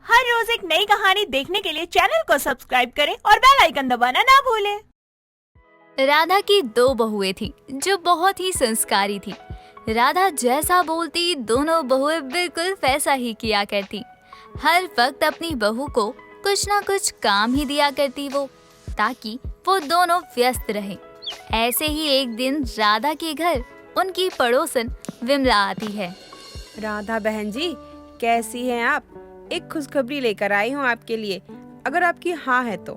हर रोज एक नई कहानी देखने के लिए चैनल को सब्सक्राइब करें और बेल आइकन दबाना ना भूलें। राधा की दो बहुएं थीं जो बहुत ही संस्कारी थीं। राधा जैसा बोलती दोनों बहुएं बिल्कुल वैसा ही किया करती। हर वक्त अपनी बहू को कुछ ना कुछ काम ही दिया करती वो, ताकि वो दोनों व्यस्त रहें। ऐसे ही एक दिन राधा के घर उनकी पड़ोसन विमला आती है। राधा बहन जी, कैसी हैं आप? एक खुशखबरी लेकर आई हूँ आपके लिए, अगर आपकी हाँ है तो।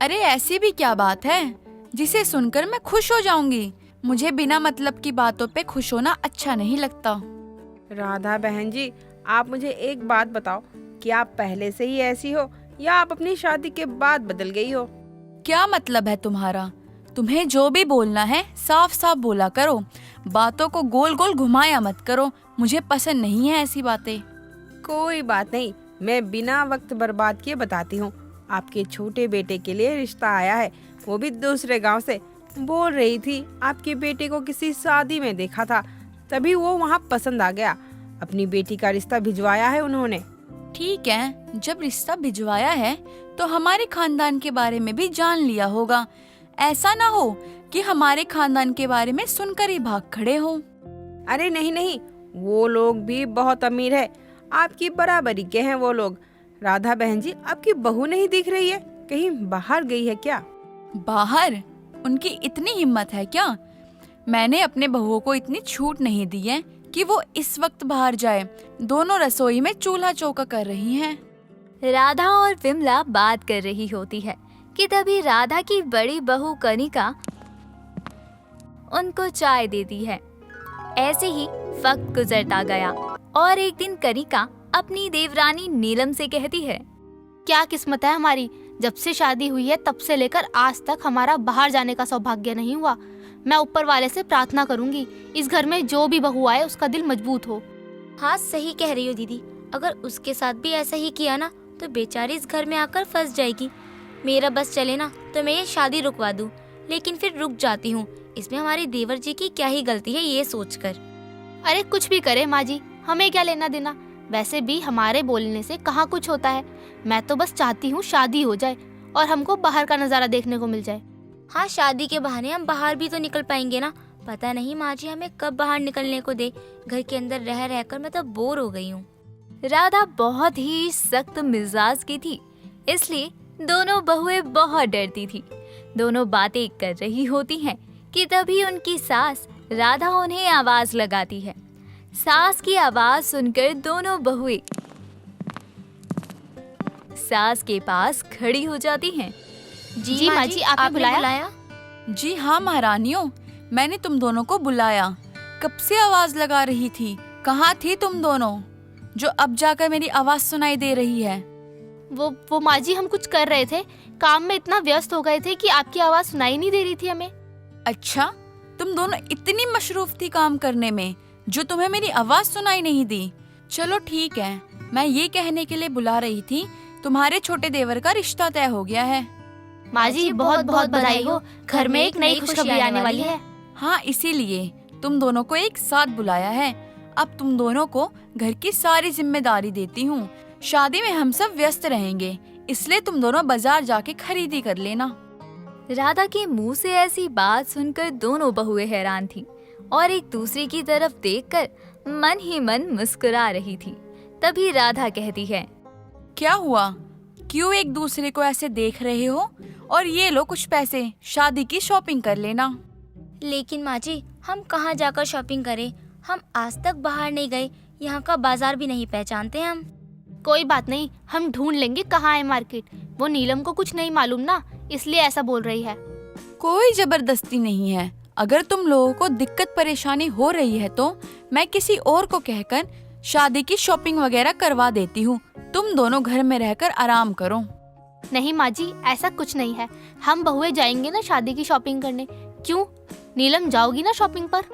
अरे ऐसी भी क्या बात है जिसे सुनकर मैं खुश हो जाऊंगी? मुझे बिना मतलब की बातों पे खुश होना अच्छा नहीं लगता। राधा बहन जी, आप मुझे एक बात बताओ कि आप पहले से ही ऐसी हो या आप अपनी शादी के बाद बदल गई हो? क्या मतलब है तुम्हारा? तुम्हें जो भी बोलना है साफ साफ बोला करो, बातों को गोल गोल घुमाया मत करो। मुझे पसंद नहीं है ऐसी बातें। कोई बात नहीं, मैं बिना वक्त बर्बाद किए बताती हूँ। आपके छोटे बेटे के लिए रिश्ता आया है, वो भी दूसरे गांव से। बोल रही थी आपके बेटे को किसी शादी में देखा था, तभी वो वहाँ पसंद आ गया। अपनी बेटी का रिश्ता भिजवाया है उन्होंने। ठीक है, जब रिश्ता भिजवाया है तो हमारे खानदान के बारे में भी जान लिया होगा। ऐसा ना हो कि हमारे खानदान के बारे में सुनकर ही भाग खड़े हो। अरे नहीं नहीं, वो लोग भी बहुत अमीर है, आपकी बराबरी के हैं वो लोग। राधा बहन जी, आपकी बहू नहीं दिख रही है, कहीं बाहर गई है क्या? बाहर? उनकी इतनी हिम्मत है क्या? मैंने अपने बहुओं को इतनी छूट नहीं दी है कि वो इस वक्त बाहर जाए। दोनों रसोई में चूल्हा चौका कर रही हैं। राधा और विमला बात कर रही होती है कि तभी राधा की बड़ी बहू कनिका उनको चाय देती है। ऐसे ही वक्त गुजरता गया और एक दिन कनिका अपनी देवरानी नीलम से कहती है, क्या किस्मत है हमारी, जब से शादी हुई है तब से लेकर आज तक हमारा बाहर जाने का सौभाग्य नहीं हुआ। मैं ऊपर वाले से प्रार्थना करूंगी इस घर में जो भी बहू आए उसका दिल मजबूत हो। हाँ सही कह रही हो दीदी, अगर उसके साथ भी ऐसा ही किया ना तो बेचारी इस घर में आकर फंस जाएगी। मेरा बस चले ना तो मैं ये शादी रुकवा दूं, लेकिन फिर रुक जाती हूँ। इसमें हमारे देवर जी की क्या ही गलती है ये सोचकर। अरे कुछ भी करे माँ जी, हमें क्या लेना देना, वैसे भी हमारे बोलने से कहाँ कुछ होता है। मैं तो बस चाहती हूँ शादी हो जाए और हमको बाहर का नज़ारा देखने को मिल जाए। हाँ, शादी के बहाने हम बाहर भी तो निकल पाएंगे ना। पता नहीं माँ जी हमें कब बाहर निकलने को दे, घर के अंदर रह रहकर मैं तो बोर हो गई हूँ। राधा बहुत ही सख्त मिजाज की थी, इसलिए दोनों बहुएं बहुत डरती थी। दोनों बातें कर रही होती हैं कि तभी उनकी सास राधा उन्हें आवाज लगाती है। सास की आवाज सुनकर दोनों बहुएं सास के पास खड़ी हो जाती हैं। जी माँ जी, आपने बुलाया? जी हाँ महारानियों, मैंने तुम दोनों को बुलाया। कब से आवाज लगा रही थी, कहाँ थी तुम दोनों जो अब जाकर मेरी आवाज सुनाई दे रही है? वो माँ जी, हम कुछ कर रहे थे, काम में इतना व्यस्त हो गए थे कि आपकी आवाज सुनाई नहीं दे रही थी हमें। अच्छा, तुम दोनों इतनी मशरूफ थी काम करने में जो तुम्हें मेरी आवाज सुनाई नहीं दी। चलो ठीक है, मैं ये कहने के लिए बुला रही थी तुम्हारे छोटे देवर का रिश्ता तय हो गया है। माँ जी बहुत बहुत बधाई हो, घर में एक नई खुशखबरी आने वाली है। हाँ, इसीलिए तुम दोनों को एक साथ बुलाया है। अब तुम दोनों को घर की सारी जिम्मेदारी देती हूँ। शादी में हम सब व्यस्त रहेंगे, इसलिए तुम दोनों बाजार जाके खरीदी कर लेना। राधा के मुंह से ऐसी बात सुनकर दोनों बहुएं हैरान थीं और एक दूसरे की तरफ देखकर मन ही मन मुस्कुरा रही थी। तभी राधा कहती है, क्या हुआ? क्यों एक दूसरे को ऐसे देख रहे हो? और ये लो कुछ पैसे, शादी की शॉपिंग कर लेना। लेकिन माँ जी, हम कहाँ जाकर शॉपिंग करें? हम आज तक बाहर नहीं गए, यहाँ का बाजार भी नहीं पहचानते हम। कोई बात नहीं, हम ढूंढ लेंगे कहाँ है मार्केट। वो नीलम को कुछ नहीं मालूम ना, इसलिए ऐसा बोल रही है। कोई जबरदस्ती नहीं है। अगर तुम लोगों को दिक्कत परेशानी हो रही है तो मैं किसी और को कहकर शादी की शॉपिंग वगैरह करवा देती हूँ। तुम दोनों घर में रहकर आराम करो। नहीं माँ जी, ऐसा कुछ नहीं है, हम बहुएं जाएंगे ना शादी की शॉपिंग करने। क्यों नीलम, जाओगी ना शॉपिंग पर?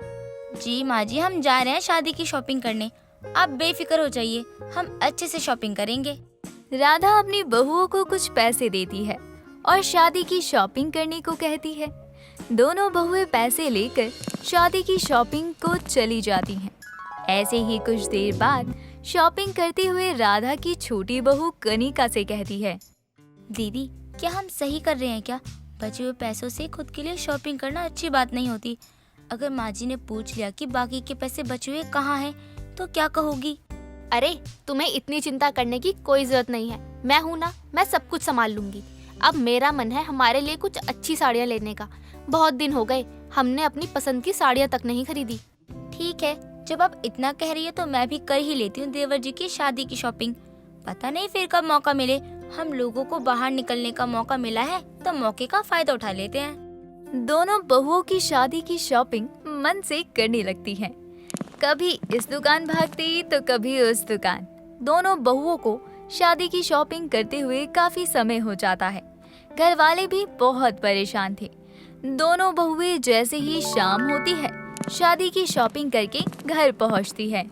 जी माँ जी, हम जा रहे हैं शादी की शॉपिंग करने, आप बेफिक्र हो जाइए, हम अच्छे से शॉपिंग करेंगे। राधा अपनी बहुओं को कुछ पैसे देती है और शादी की शॉपिंग करने को कहती है। दोनों बहुएं पैसे लेकर शादी की शॉपिंग को चली जाती हैं। ऐसे ही कुछ देर बाद शॉपिंग करते हुए राधा की छोटी बहू कनिका से कहती है। दीदी, क्या हम सही कर रहे हैं क्या? बचे हुए पैसों से खुद के लिए शॉपिंग करना अच्छी बात नहीं होती। अगर माँ जी ने पूछ लिया कि बाकी के पैसे बचे हुए कहाँ हैं, तो क्या कहोगी? अरे तुम्हें इतनी चिंता करने की कोई जरूरत नहीं है, मैं हूँ ना, मैं सब कुछ संभाल लूंगी। अब मेरा मन है हमारे लिए कुछ अच्छी साड़ियाँ लेने का। बहुत दिन हो गए हमने अपनी पसंद की साड़ियाँ तक नहीं खरीदी। ठीक है, जब आप इतना कह रही है तो मैं भी कर ही लेती हूँ देवर जी की शादी की शॉपिंग। पता नहीं फिर कब मौका मिले। हम लोगों को बाहर निकलने का मौका मिला है तो मौके का फायदा उठा लेते हैं। दोनों बहुओं की शादी की शॉपिंग मन से करने लगती हैं। कभी इस दुकान भागती तो कभी उस दुकान। दोनों बहुओं को शादी की शॉपिंग करते हुए काफी समय हो जाता है। घर वाले भी बहुत परेशान थे। दोनों बहुएं जैसे ही शाम होती है शादी की शॉपिंग करके घर पहुंचती है।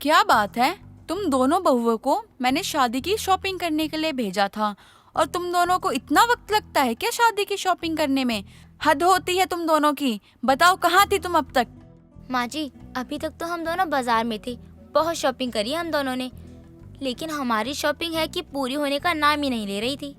क्या बात है, तुम दोनों बहुओं को मैंने शादी की शॉपिंग करने के लिए भेजा था और तुम दोनों को इतना वक्त लगता है क्या शादी की शॉपिंग करने में? हद होती है तुम दोनों की। बताओ कहाँ थी तुम अब तक? माँ जी, अभी तक तो हम दोनों बाजार में थे। बहुत शॉपिंग करी हम दोनों ने, लेकिन हमारी शॉपिंग है कि पूरी होने का नाम ही नहीं ले रही थी।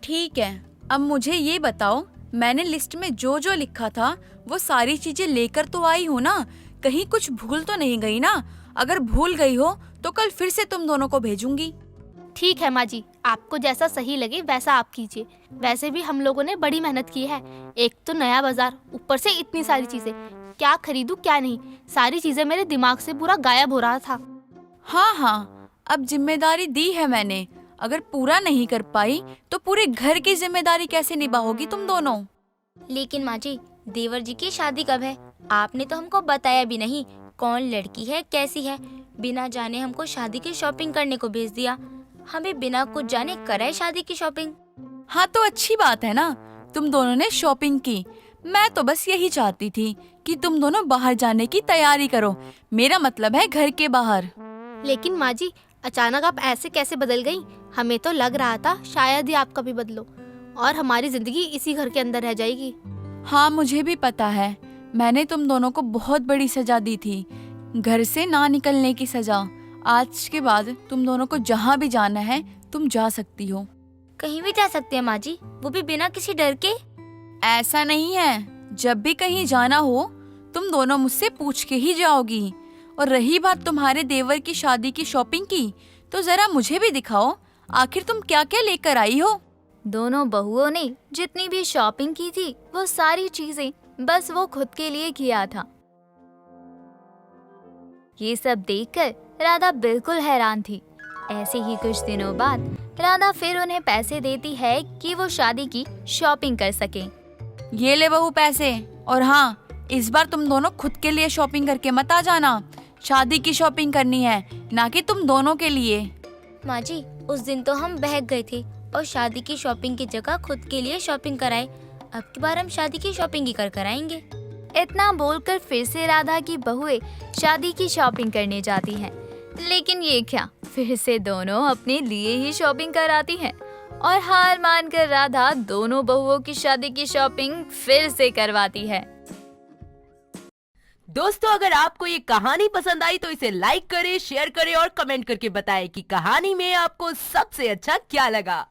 ठीक है, अब मुझे ये बताओ, मैंने लिस्ट में जो जो लिखा था वो सारी चीजें लेकर तो आई हो ना? कहीं कुछ भूल तो नहीं गई ना? अगर भूल गई हो तो कल फिर से तुम दोनों को भेजूंगी। ठीक है माँ जी, आपको जैसा सही लगे वैसा आप कीजिए। वैसे भी हम लोगों ने बड़ी मेहनत की है। एक तो नया बाजार, ऊपर से इतनी सारी चीजें, क्या खरीदूं क्या नहीं, सारी चीजें मेरे दिमाग से पूरा गायब हो रहा था। हाँ, अब जिम्मेदारी दी है मैंने। अगर पूरा नहीं कर पाई तो पूरे घर की जिम्मेदारी कैसे निभाओगी तुम दोनों? लेकिन माँ जी, देवर जी की शादी कब है? आपने तो हमको बताया भी नहीं। कौन लड़की है, कैसी है? बिना जाने हमको शादी की शॉपिंग करने को भेज दिया। हमें बिना कुछ जाने कराए शादी की शॉपिंग। हाँ तो अच्छी बात है ना, तुम दोनों ने शॉपिंग की। मैं तो बस यही चाहती थी कि तुम दोनों बाहर जाने की तैयारी करो। मेरा मतलब है घर के बाहर। लेकिन माँ जी, अचानक आप ऐसे कैसे बदल गई? हमें तो लग रहा था शायद ही आप कभी बदलो और हमारी जिंदगी इसी घर के अंदर रह जाएगी। हाँ, मुझे भी पता है। मैंने तुम दोनों को बहुत बड़ी सजा दी थी, घर से ना निकलने की सजा। आज के बाद तुम दोनों को जहाँ भी जाना है तुम जा सकती हो। कहीं भी जा सकते हैं माँ जी, वो भी बिना किसी डर के? ऐसा नहीं है, जब भी कहीं जाना हो तुम दोनों मुझसे पूछ के ही जाओगी। और रही बात तुम्हारे देवर की शादी की शॉपिंग की, तो जरा मुझे भी दिखाओ, आखिर तुम क्या क्या लेकर आई हो? दोनों बहुओं ने जितनी भी शॉपिंग की थी वो सारी चीजें बस वो खुद के लिए किया था। ये सब देखकर राधा बिल्कुल हैरान थी। ऐसे ही कुछ दिनों बाद राधा फिर उन्हें पैसे देती है कि वो शादी की शॉपिंग कर सके। ये ले बहू पैसे। और हाँ, इस बार तुम दोनों खुद के लिए शॉपिंग करके मत आ जाना। शादी की शॉपिंग करनी है, ना कि तुम दोनों के लिए। माँ जी, उस दिन तो हम बहक गए थे और शादी की शॉपिंग की जगह खुद के लिए शॉपिंग कराए। अब की बार हम शादी की शॉपिंग ही कर कराएंगे। इतना बोलकर फिर से राधा की बहुएं शादी की शॉपिंग करने जाती हैं। लेकिन ये क्या, फिर से दोनों अपने लिए ही शॉपिंग कराती हैं और हार मानकर राधा दोनों बहुओं की शादी की शॉपिंग फिर से करवाती है। दोस्तों, अगर आपको ये कहानी पसंद आई तो इसे लाइक करें, शेयर करें और कमेंट करके बताएं कि कहानी में आपको सबसे अच्छा क्या लगा।